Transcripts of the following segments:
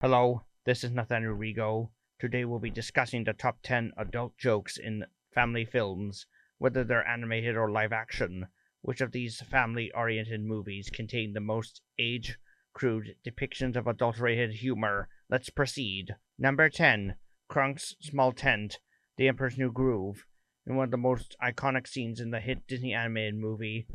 Hello, this is Nathaniel Rigo. Today we'll be discussing the top 10 adult jokes in family films, whether they're animated or live action. Which of these family-oriented movies contain the most age-crude depictions of adulterated humor? Let's proceed. Number 10. Kronk's Small Tent, The Emperor's New Groove. In one of the most iconic scenes in the hit Disney animated movie,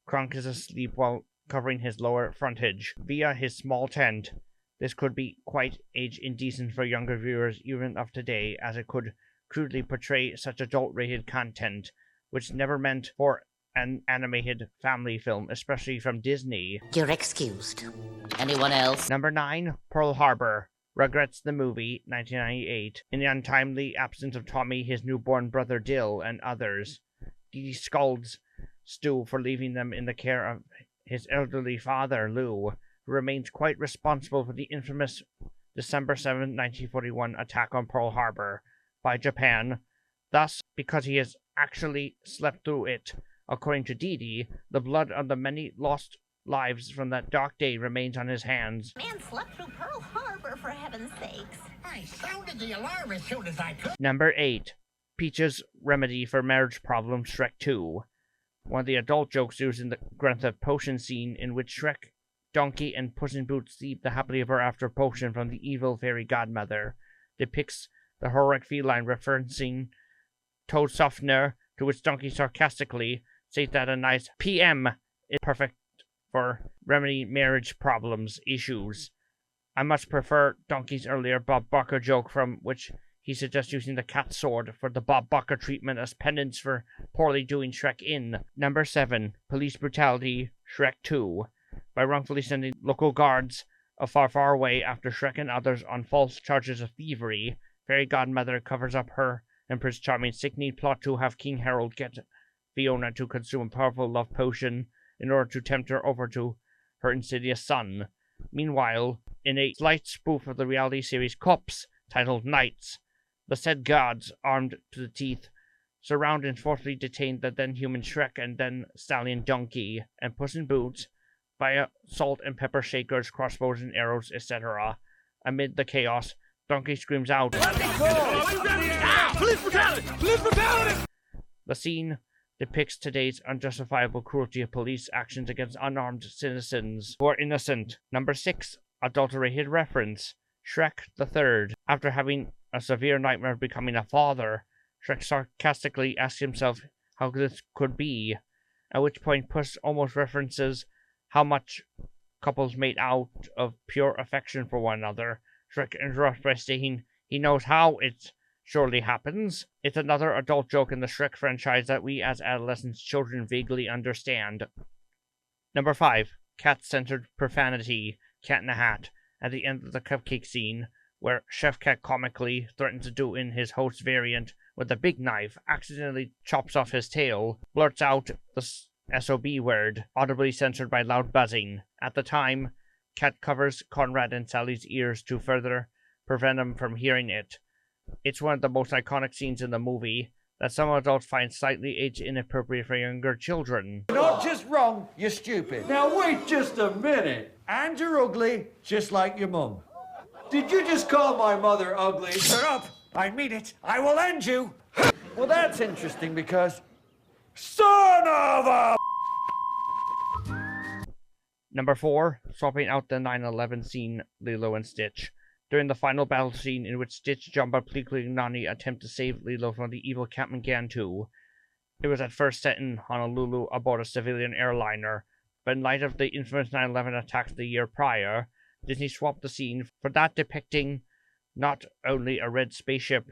Kronk is asleep while covering his lower frontage via his small tent. This could be quite age-indecent for younger viewers even of today, as it could crudely portray such adult-rated content, which never meant for an animated family film, especially from Disney. You're excused. Anyone else? Number 9. Pearl Harbor. Regrets the movie, 1998. In the untimely absence of Tommy, his newborn brother Dill, and others, Dee Dee scolds Stu for leaving them in the care of his elderly father, Lou, who remains quite responsible for the infamous December 7, 1941 attack on Pearl Harbor by Japan. Thus, because he has actually slept through it, according to Dee Dee, the blood of the many lost lives from that dark day remains on his hands. Man slept through Pearl Harbor, for heaven's sakes. I sounded the alarm as soon as I could. Number 8. Peach's Remedy for Marriage Problems, Shrek 2. One of the adult jokes used in the Grand Theft Potion scene, in which Shrek, Donkey, and Puss in Boots receive the happily ever after potion from the evil fairy godmother, depicts the heroic feline referencing Toad Softener, to which Donkey sarcastically states that a nice PM is perfect for remedy marriage problems issues. I much prefer Donkey's earlier Bob Barker joke, from which he suggests using the cat sword for the Bob Barker treatment as penance for poorly doing Shrek in. Number 7. Police Brutality, Shrek 2. By wrongfully sending local guards far, far away after Shrek and others on false charges of thievery, Fairy Godmother covers up her and Prince Charming's sick-need plot to have King Harold get Fiona to consume a powerful love potion in order to tempt her over to her insidious son. Meanwhile, in a slight spoof of the reality series Cops, titled Knights, the said gods, armed to the teeth, surround and forcibly detain the then-human Shrek and then stallion Donkey and Puss in Boots via salt and pepper shakers, crossbows and arrows, etc. Amid the chaos, Donkey screams out, Police brutality! Police brutality! The scene depicts today's unjustifiable cruelty of police actions against unarmed citizens who are innocent. Number 6. Adulterated reference, Shrek the Third. After having a severe nightmare of becoming a father, Shrek sarcastically asks himself how this could be, at which point Puss almost references how much couples made out of pure affection for one another. Shrek interrupts by stating he knows how it surely happens. It's another adult joke in the Shrek franchise that we as adolescent children vaguely understand. Number 5. Cat-centered profanity, Cat in a Hat. At the end of the cupcake scene, where Chef Cat comically threatens to do in his host's variant with a big knife, accidentally chops off his tail, blurts out the SOB word, audibly censored by loud buzzing. At the time, Cat covers Conrad and Sally's ears to further prevent them from hearing it. It's one of the most iconic scenes in the movie that some adults find slightly age inappropriate for younger children. You're not just wrong, you're stupid. Now wait just a minute. And you're ugly, just like your mum. Did you just call my mother ugly? Shut up! I mean it! I will end you! Well, that's interesting because... Son of a... Number 4. Swapping out the 9/11 scene, Lilo and Stitch. During the final battle scene in which Stitch, Jumba, Pleakley, and Nani attempt to save Lilo from the evil Captain Gantu, it was at first set in Honolulu aboard a civilian airliner, but in light of the infamous 9/11 attacks the year prior, Disney swapped the scene for that depicting not only a red spaceship,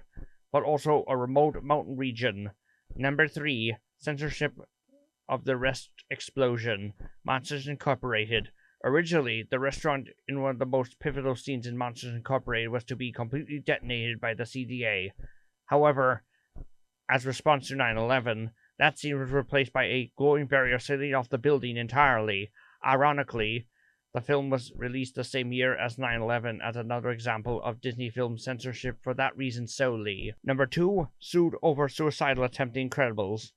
but also a remote mountain region. Number 3. Censorship of the Rest Explosion, Monsters Incorporated. Originally, the restaurant in one of the most pivotal scenes in Monsters Incorporated was to be completely detonated by the CDA. However, as response to 9/11, that scene was replaced by a glowing barrier sailing off the building entirely. Ironically, the film was released the same year as 9/11 as another example of Disney film censorship for that reason solely. Number 2. Sued over suicidal attempt Incredibles.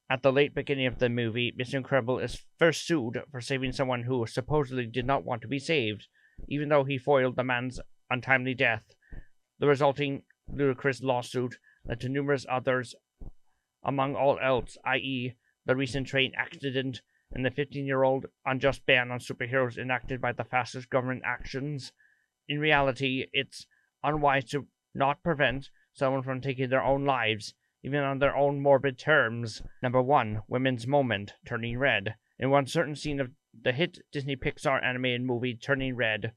At the late beginning of the movie, Mr. Incredible is first sued for saving someone who supposedly did not want to be saved, even though he foiled the man's untimely death. The resulting ludicrous lawsuit led to numerous others, among all else, i.e., the recent train accident and the 15-year-old unjust ban on superheroes enacted by the fastest government actions. In reality, it's unwise to not prevent someone from taking their own lives, even on their own morbid terms. Number 1, women's moment, Turning Red. In one certain scene of the hit Disney Pixar animated movie Turning Red,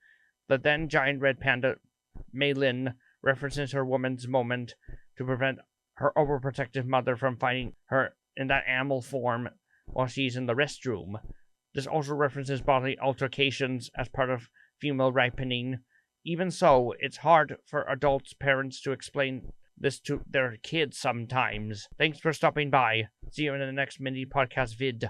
the then giant red panda Mei Lin references her woman's moment to prevent her overprotective mother from finding her in that animal form while she's in the restroom. This also references bodily altercations as part of female ripening. Even so, it's hard for adults' parents to explain this to their kids sometimes. Thanks for stopping by. See you in the next mini podcast vid.